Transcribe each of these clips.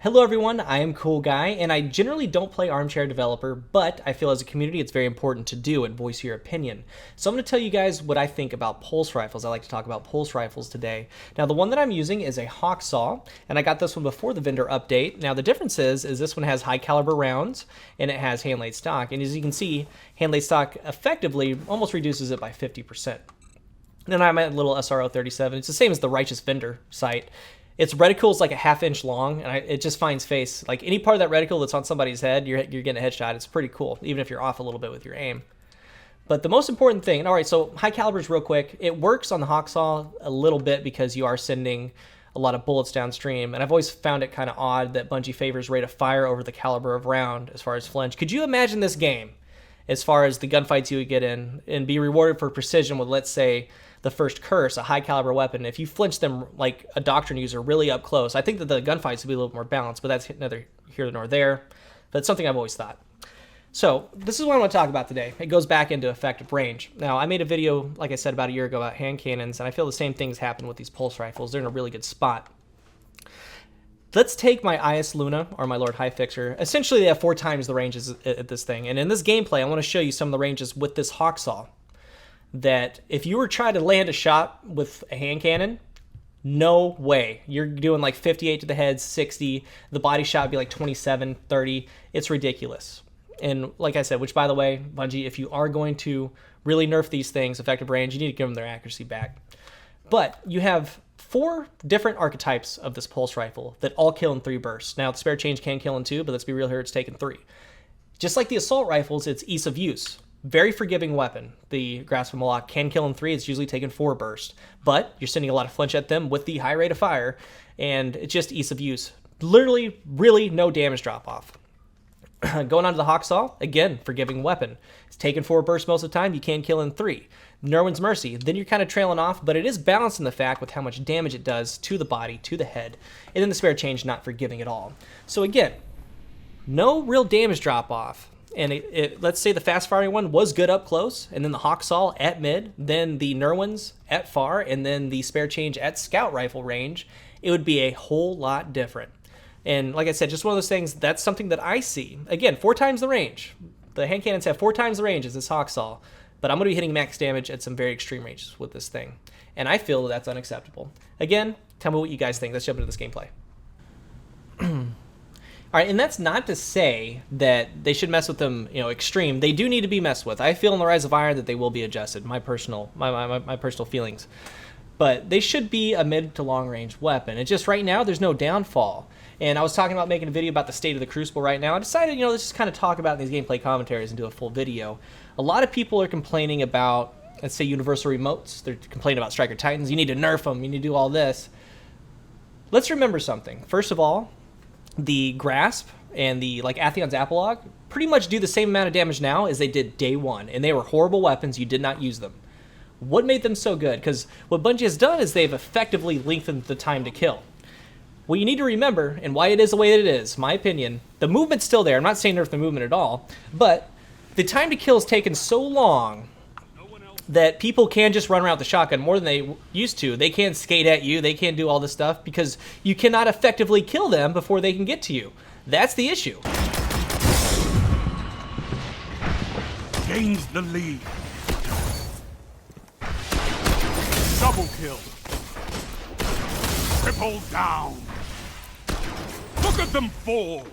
Hello everyone, I am Cool Guy, and I generally don't play Armchair Developer, but I feel as a community it's very important to do and voice your opinion. So I'm going to tell you guys what I think about pulse rifles. I like to talk about pulse rifles today. Now the one that I'm using is a Hawksaw, and I got this one before the vendor update. Now the difference is this one has high caliber rounds, and it has hand-laid stock, and as you can see, hand-laid stock effectively almost reduces it by 50%. Then I'm at a little SRO 37. It's the same as the Righteous Vendor sight. Its reticle is like a ½ inch long, and it just finds face. Like any part of that reticle that's on somebody's head, you're getting a headshot. It's pretty cool, even if you're off a little bit with your aim. But the most important thing, and all right, so high calibers real quick. It works on the Hawksaw a little bit because you are sending a lot of bullets downstream, and I've always found it kind of odd that Bungie favors rate of fire over the caliber of round as far as flinch. Could you imagine this game as far as the gunfights you would get in and be rewarded for precision with, let's say, the first curse, a high caliber weapon? If you flinch them like a doctrine user really up close, I think that the gunfights would be a little more balanced, but that's neither here nor there. But it's something I've always thought. So this is what I want to talk about today. It goes back into effective range. Now, I made a video, like I said, about a year ago about hand cannons, and I feel the same things happen with these pulse rifles. They're in a really good spot. Let's take my IS Luna, or my Lord High Fixer. Essentially, they have 4 times the ranges at this thing. And in this gameplay, I want to show you some of the ranges with this Hawksaw. That if you were trying to land a shot with a hand cannon, no way. You're doing like 58 to the head, 60. The body shot would be like 27, 30. It's ridiculous. And like I said, which by the way, Bungie, if you are going to really nerf these things, effective range, you need to give them their accuracy back. But you have 4 different archetypes of this pulse rifle that all kill in 3 bursts. Now, the spare change can kill in 2, but let's be real here, it's taken 3. Just like the assault rifles, it's ease of use. Very forgiving weapon. The Grasp of Malak can kill in 3. It's usually taken 4 bursts. But you're sending a lot of flinch at them with the high rate of fire, and it's just ease of use. Literally, really no damage drop-off. Going on to the Hawksaw, again, forgiving weapon. It's taken 4 bursts most of the time. You can kill in 3. Nerwin's Mercy, then you're kind of trailing off, but it is balanced in the fact with how much damage it does to the body, to the head, and then the spare change not forgiving at all. So again, no real damage drop-off. And let's say the fast-firing one was good up close, and then the Hawksaw at mid, then the Nerwins at far, and then the spare change at scout rifle range, it would be a whole lot different. And like I said, just one of those things, that's something that I see. Again, 4 times the range. The hand cannons have 4 times the range as this Hawksaw, but I'm going to be hitting max damage at some very extreme ranges with this thing. And I feel that's unacceptable. Again, tell me what you guys think. Let's jump into this gameplay. All right, and that's not to say that they should mess with them, extreme. They do need to be messed with. I feel in the Rise of Iron that they will be adjusted. My personal feelings, but they should be a mid to long range weapon. It's just right now there's no downfall. And I was talking about making a video about the state of the Crucible right now. I decided, let's just kind of talk about these gameplay commentaries and do a full video. A lot of people are complaining about, let's say, universal remotes. They're complaining about Striker Titans. You need to nerf them. You need to do all this. Let's remember something. First of all, the Grasp and the Atheon's Apolog pretty much do the same amount of damage now as they did day one, and they were horrible weapons. You did not use them. What made them so good? Because what Bungie has done is they've effectively lengthened the time to kill. What you need to remember, and why it is the way that it is, my opinion, the movement's still there. I'm not saying nerf the movement at all, but the time to kill has taken so long that people can just run around with the shotgun more than they used to. They can skate at you. They can do all this stuff because you cannot effectively kill them before they can get to you. That's the issue. Gains the lead. Double kill. Triple down. Look at them fall.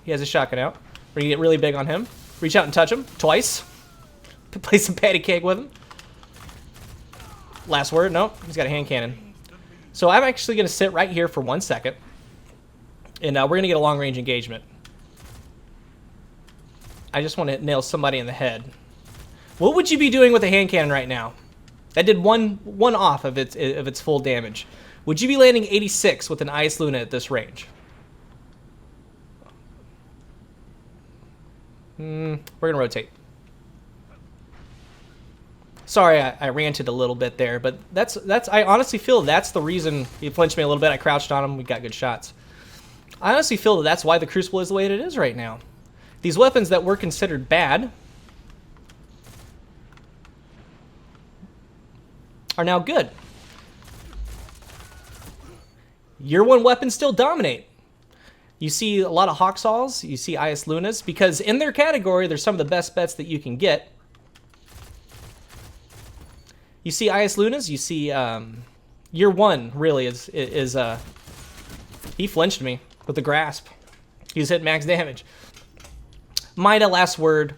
He has a shotgun out. We're going to get really big on him. Reach out and touch him twice. Play some patty cake with him. Last word. Nope. He's got a hand cannon. So I'm actually going to sit right here for 1 second. And we're going to get a long-range engagement. I just want to nail somebody in the head. What would you be doing with a hand cannon right now? That did one off of its full damage. Would you be landing 86 with an IS Luna at this range? We're gonna rotate. Sorry, I ranted a little bit there, but that's I honestly feel that's the reason he flinched me a little bit. I crouched on him. We got good shots. I honestly feel that that's why the Crucible is the way it is right now. These weapons that were considered bad are now good. Year 1 weapons still dominate. You see a lot of Hawksaws, you see IS Lunas, because in their category, they're some of the best bets that you can get. You see IS Lunas, you see Year 1 really is he flinched me with the grasp. He's hit max damage. Mida, Last Word,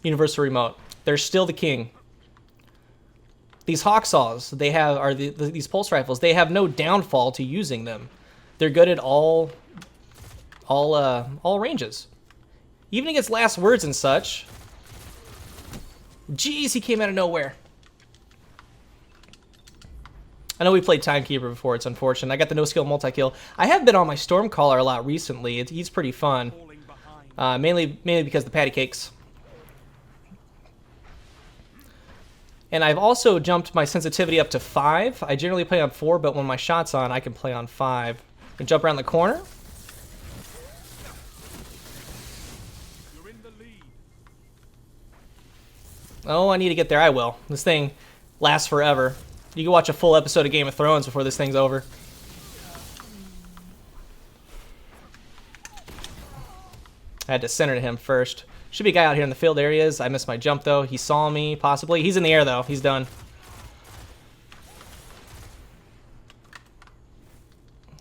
Universal Remote. They're still the king. These Hawksaws, they have these pulse rifles. They have no downfall to using them. They're good at all ranges, even against Last Words and such. Jeez, he came out of nowhere. I know we played Timekeeper before. It's unfortunate. I got the no skill multi kill. I have been on my Stormcaller a lot recently. He's pretty fun, mainly because of the patty cakes. And I've also jumped my sensitivity up to 5. I generally play on 4, but when my shot's on, I can play on 5. And jump around the corner. You're in the lead. Oh, I need to get there. I will. This thing lasts forever. You can watch a full episode of Game of Thrones before this thing's over. I had to center to him first. Should be a guy out here in the field. There he is. I missed my jump, though. He saw me, possibly. He's in the air, though. He's done.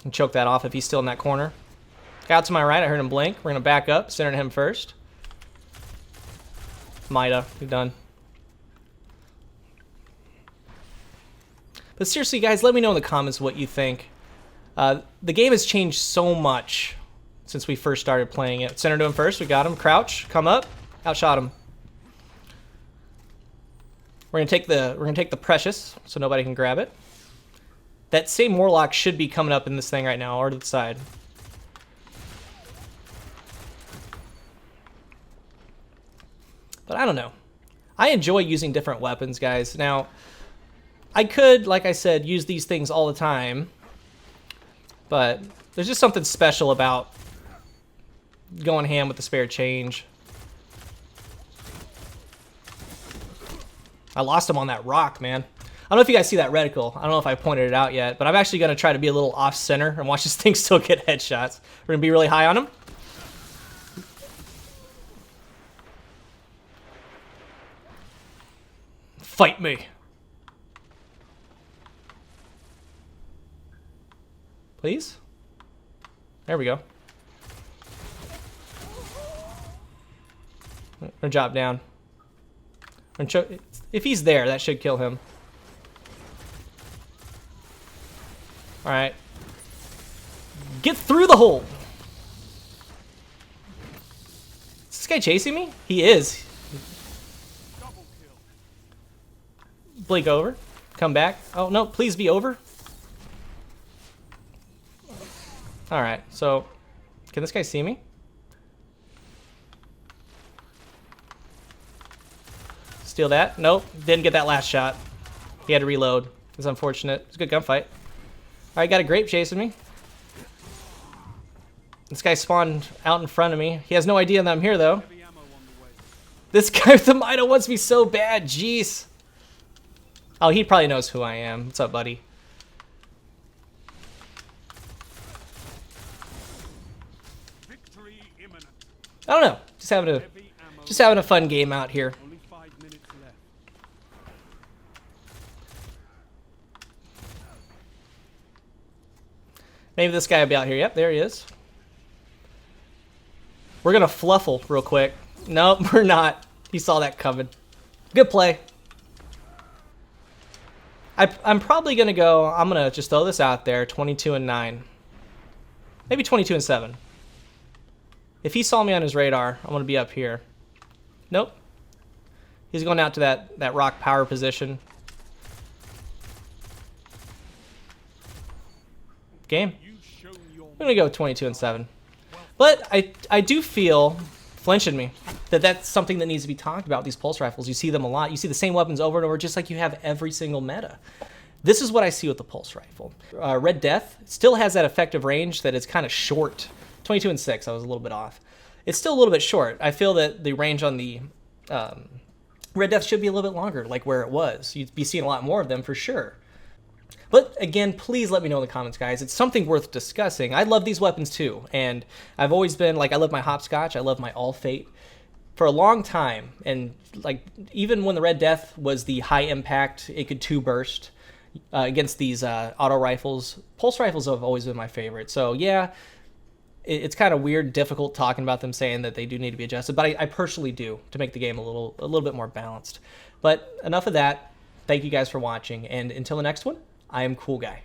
And choke that off if he's still in that corner. Guy out to my right. I heard him blink. We're going to back up. Center to him first. Mida. We're done. But seriously, guys, let me know in the comments what you think. The game has changed so much since we first started playing it. Center to him first. We got him. Crouch. Come up. Outshot him. We're gonna take the Precious so nobody can grab it. That same Warlock should be coming up in this thing right now, or to the side. But I don't know. I enjoy using different weapons, guys. Now, I could, like I said, use these things all the time, but there's just something special about going ham with the spare change. I lost him on that rock, man. I don't know if you guys see that reticle. I don't know if I pointed it out yet, but I'm actually going to try to be a little off-center and watch this thing still get headshots. We're going to be really high on him. Fight me. Please? There we go. We're gonna drop down. If he's there, that should kill him. Alright. Get through the hole! Is this guy chasing me? He is. Blink over. Come back. Oh, no, please be over. Alright, so... Can this guy see me? Steal that. Nope, didn't get that last shot. He had to reload. It's unfortunate. It's a good gunfight. Alright, got a grape chasing me. This guy spawned out in front of me. He has no idea that I'm here, though. This guy with the Mida wants me so bad. Jeez. Oh, he probably knows who I am. What's up, buddy? I don't know. Just having a fun game out here. Only 5 minutes left. Maybe this guy will be out here. Yep, there he is. We're gonna fluffle real quick. Nope, we're not. He saw that coming. Good play. I'm probably gonna go. I'm gonna just throw this out there. 22-9. Maybe 22-7. If he saw me on his radar, I'm going to be up here. Nope. He's going out to that rock power position. Game. I'm going to go 22-7. But I do feel, flinching me, that that's something that needs to be talked about, these pulse rifles. You see them a lot. You see the same weapons over and over, just like you have every single meta. This is what I see with the pulse rifle. Red Death still has that effective range that is kind of short. 22-6, I was a little bit off. It's still a little bit short. I feel that the range on the Red Death should be a little bit longer, like where it was. You'd be seeing a lot more of them for sure. But again, please let me know in the comments, guys. It's something worth discussing. I love these weapons too, and I've always been like, I love my Hopscotch, I love my All Fate for a long time, and like even when the Red Death was the high impact, it could two burst against these auto rifles. Pulse rifles have always been my favorite. So yeah, it's kind of weird, difficult talking about them, saying that they do need to be adjusted, but I personally do to make the game a little bit more balanced. But enough of that. Thank you guys for watching, and until the next one, I am Cool Guy.